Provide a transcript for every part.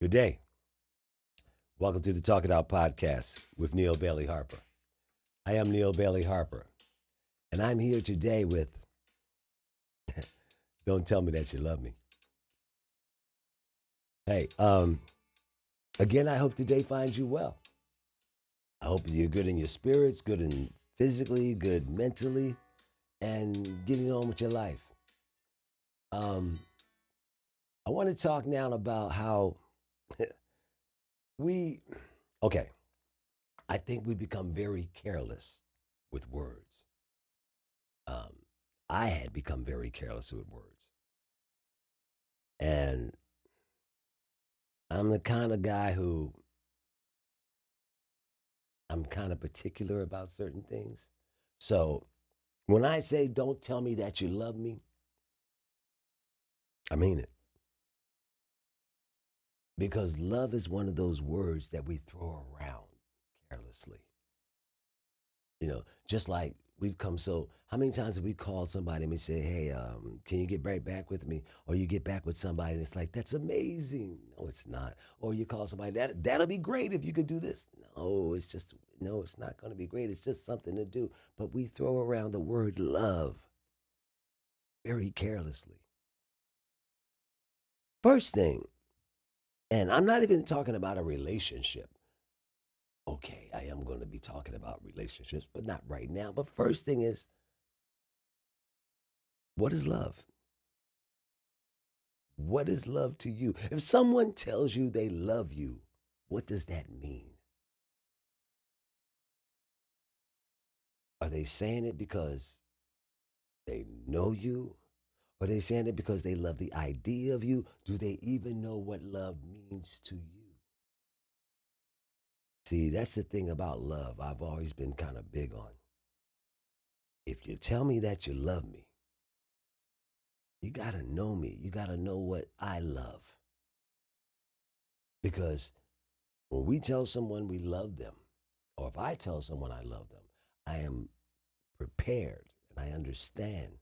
Good day. Welcome to the Talk It Out podcast with Neal Bailey-Harper. I am Neal Bailey-Harper, and I'm here today with Don't Tell Me That You Love Me. Hey, again, I hope today finds you well. I hope you're good in your spirits, good in physically, good mentally, and getting on with your life. Um, I want to talk now about how we, okay, I think we become very careless with words. Um, I had become very careless with words. And I'm the kind of guy who I'm kind of particular about certain things. So when I say, don't tell me that you love me, I mean it. Because love is one of those words that we throw around carelessly. Just like we've come so, how many times have we called somebody and we say, hey, can you get right back with me? Or you get back with somebody and it's like, that's amazing. No, it's not. Or you call somebody, that'll be great if you could do this. No, it's just, no, it's not going to be great. It's just something to do. But we throw around the word love very carelessly. First thing, and I'm not even talking about a relationship. Okay, I am going to be talking about relationships, but not right now. But first thing is, what is love? What is love to you? If someone tells you they love you, what does that mean? Are they saying it because they know you? Are they saying it because they love the idea of you? Do they even know what love means to you? See, that's the thing about love I've always been kind of big on. If you tell me that you love me, you got to know me. You got to know what I love. Because when we tell someone we love them, or if I tell someone I love them, I am prepared and I understand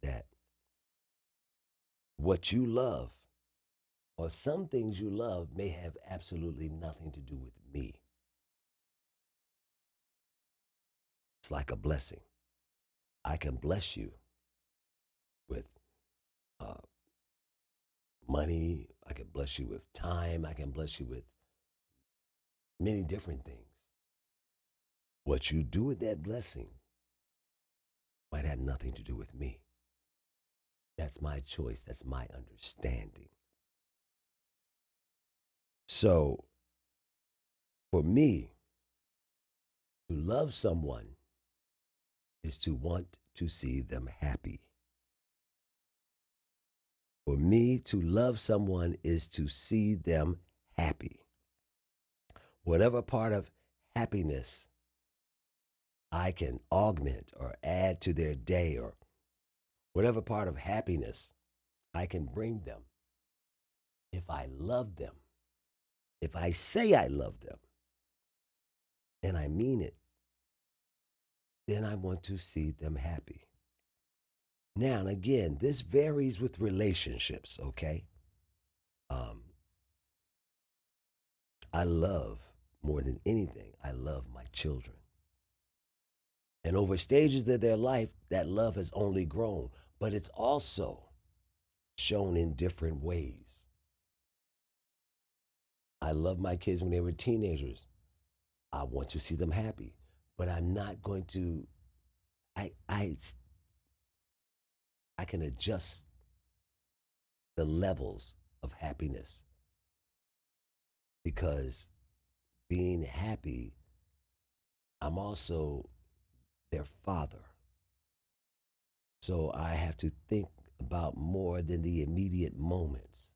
that what you love or some things you love may have absolutely nothing to do with me. It's like a blessing. I can bless you with uh, money. I can bless you with time. I can bless you with many different things. What you do with that blessing might have nothing to do with me. That's my choice. That's my understanding. So for me, to love someone is to want to see them happy. For me, to love someone is to see them happy. Whatever part of happiness I can augment or add to their day, or whatever part of happiness I can bring them, if I love them, if I say I love them, and I mean it, then I want to see them happy. Now, and again, this varies with relationships, okay? Um, I love, more than anything, I love my children. And over stages of their life, that love has only grown, but it's also shown in different ways. I love my kids when they were teenagers. I want to see them happy, but I'm not going to. I I I can adjust the levels of happiness because being happy, I'm also their father. So I have to think about more than the immediate moments.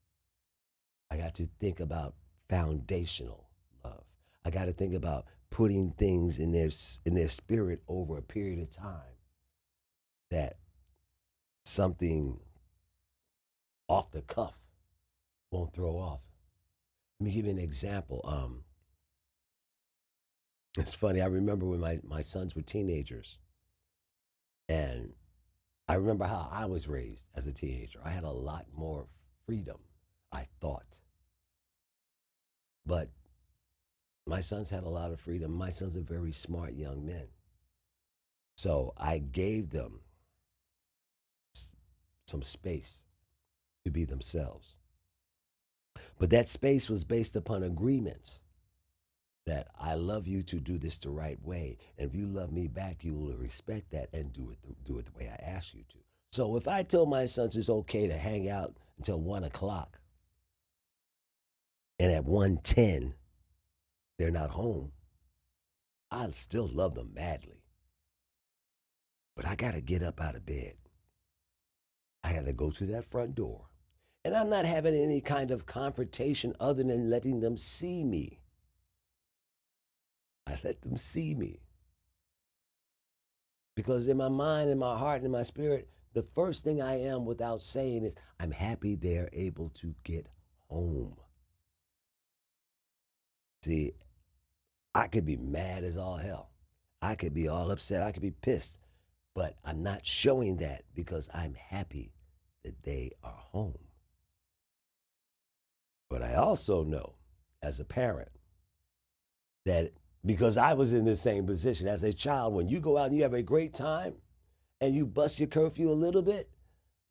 I got to think about foundational love. I got to think about putting things in their spirit over a period of time that something off the cuff won't throw off. Let me give you an example. It's funny. I remember when my sons were teenagers, and I remember how I was raised as a teenager. I had a lot more freedom, I thought. But my sons had a lot of freedom. My sons are very smart young men. So I gave them some space to be themselves. But that space was based upon agreements that I love you to do this the right way. And if you love me back, you will respect that and do it the way I ask you to. So if I told my sons it's okay to hang out until 1 o'clock and at 1:10 they're not home, I still love them madly. But I got to get up out of bed. I got to go to that front door. And I'm not having any kind of confrontation other than letting them see me. I let them see me. Because in my mind, in my heart, in my spirit, the first thing I am without saying is, I'm happy they're able to get home. See, I could be mad as all hell. I could be all upset. I could be pissed. But I'm not showing that because I'm happy that they are home. But I also know as a parent that because I was in the same position as a child, when you go out and you have a great time and you bust your curfew a little bit,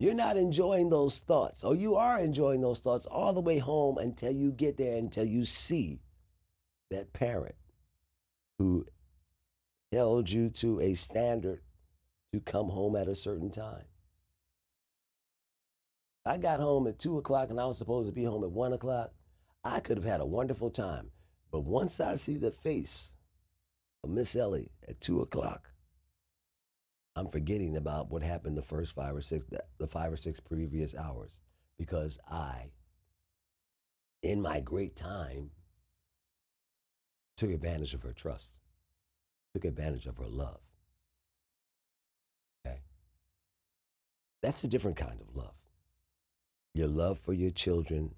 you're not enjoying those thoughts, or you are enjoying those thoughts all the way home until you get there, until you see that parent who held you to a standard to come home at a certain time. I got home at 2 o'clock and I was supposed to be home at 1 o'clock. I could have had a wonderful time. But once I see the face of Miss Ellie at 2 o'clock, I'm forgetting about what happened the 5 or 6 previous hours because I, in my great time, took advantage of her trust, took advantage of her love. Okay? That's a different kind of love. Your love for your children,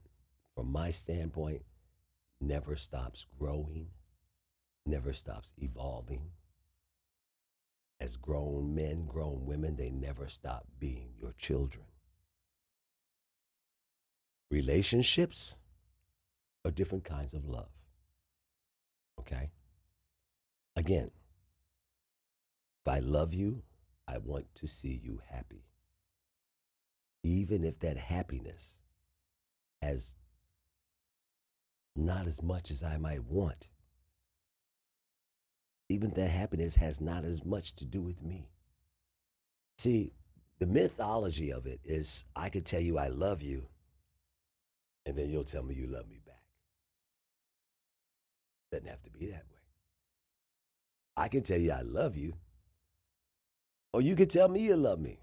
from my standpoint, never stops growing, never stops evolving. As grown men, grown women, they never stop being your children. Relationships are different kinds of love. Okay? Again, if I love you, I want to see you happy. Even if that happiness has not as much as I might want, even that happiness has not as much to do with me. See, the mythology of it is I could tell you I love you, and then you'll tell me you love me back. Doesn't have to be that way. I can tell you I love you, or you can tell me you love me.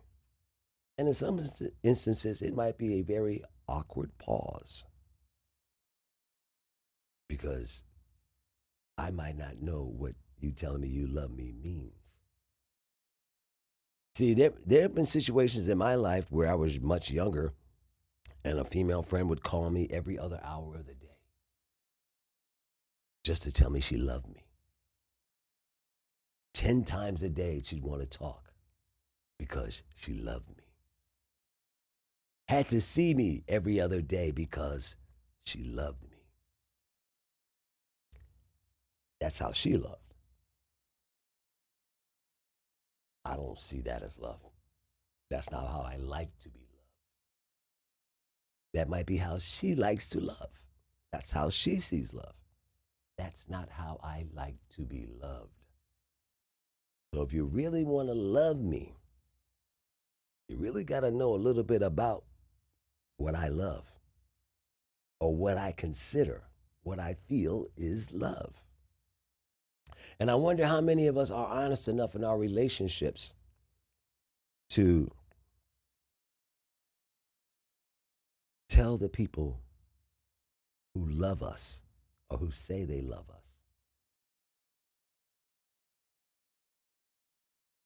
And in some instances, it might be a very awkward pause because I might not know what you telling me you love me means. See, there have been situations in my life where I was much younger and a female friend would call me every other hour of the day just to tell me she loved me. 10 times a day she'd want to talk because she loved me. Had to see me every other day because she loved me. That's how she loved. I don't see that as love. That's not how I like to be loved. That might be how she likes to love. That's how she sees love. That's not how I like to be loved. So if you really want to love me, you really got to know a little bit about what I love or what I consider, what I feel is love. And I wonder how many of us are honest enough in our relationships to tell the people who love us or who say they love us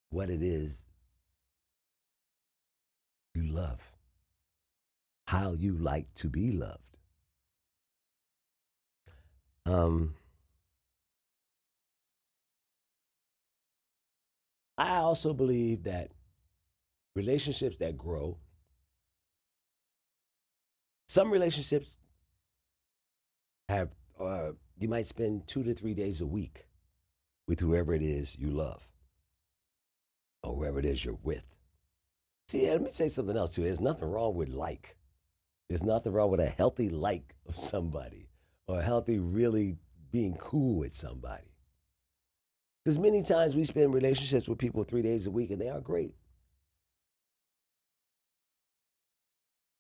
what it is you love, how you like to be loved. Um, I also believe that relationships that grow, some relationships or you might spend 2 to 3 days a week with whoever it is you love or whoever it is you're with. See, let me say something else too. There's nothing wrong with like. There's nothing wrong with a healthy like of somebody or a healthy really being cool with somebody. Because many times we spend relationships with people 3 days a week and they are great.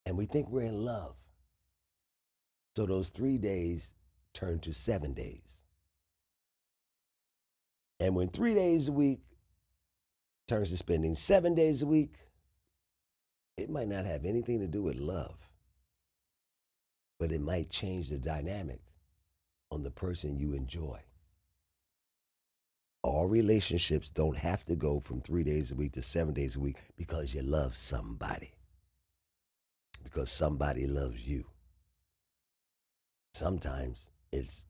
And we think we're in love. So those 3 days turn to 7 days. And when 3 days a week turns to spending 7 days a week, it might not have anything to do with love, but it might change the dynamic on the person you enjoy. All relationships don't have to go from 3 days a week to 7 days a week because you love somebody, because somebody loves you. Sometimes it's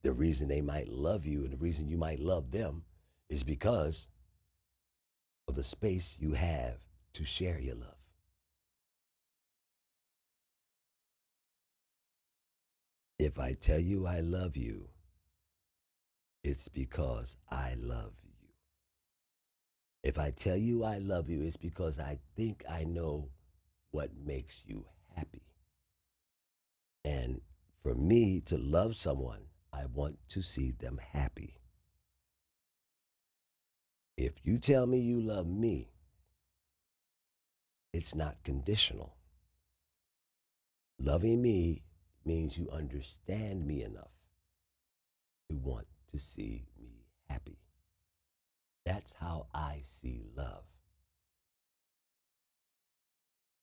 the reason they might love you and the reason you might love them is because of the space you have to share your love. If I tell you I love you, it's because I love you. If I tell you I love you, it's because I think I know what makes you happy. And for me to love someone, I want to see them happy. If you tell me you love me, it's not conditional. Loving me means you understand me enough to want to see me happy. That's how I see love.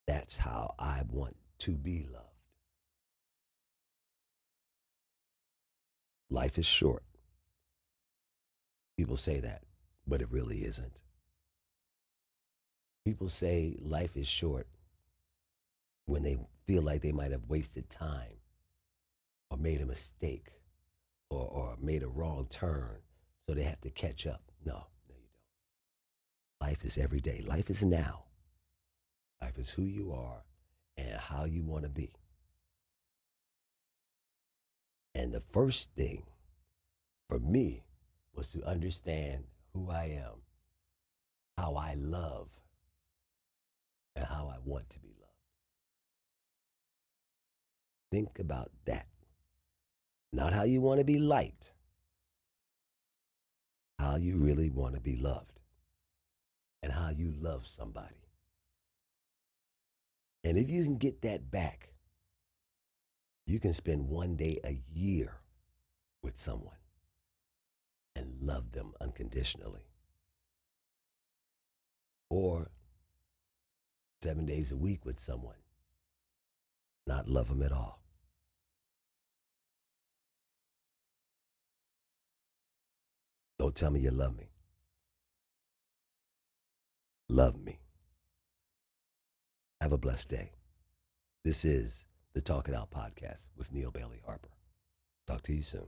That's how I want to be loved. Life is short. People say that, but it really isn't. People say life is short when they feel like they might have wasted time or made a mistake or made a wrong turn, so they have to catch up. No, no, you don't. Life is every day. Life is now. Life is who you are and how you want to be. And the first thing for me was to understand who I am, how I love, and how I want to be loved. Think about that. Not how you want to be liked, how you really want to be loved, and how you love somebody. And if you can get that back, you can spend one day a year with someone and love them unconditionally. Or 7 days a week with someone, not love them at all. Don't tell me you love me. Love me. Have a blessed day. This is the Talk It Out podcast with Neal Bailey-Harper. Talk to you soon.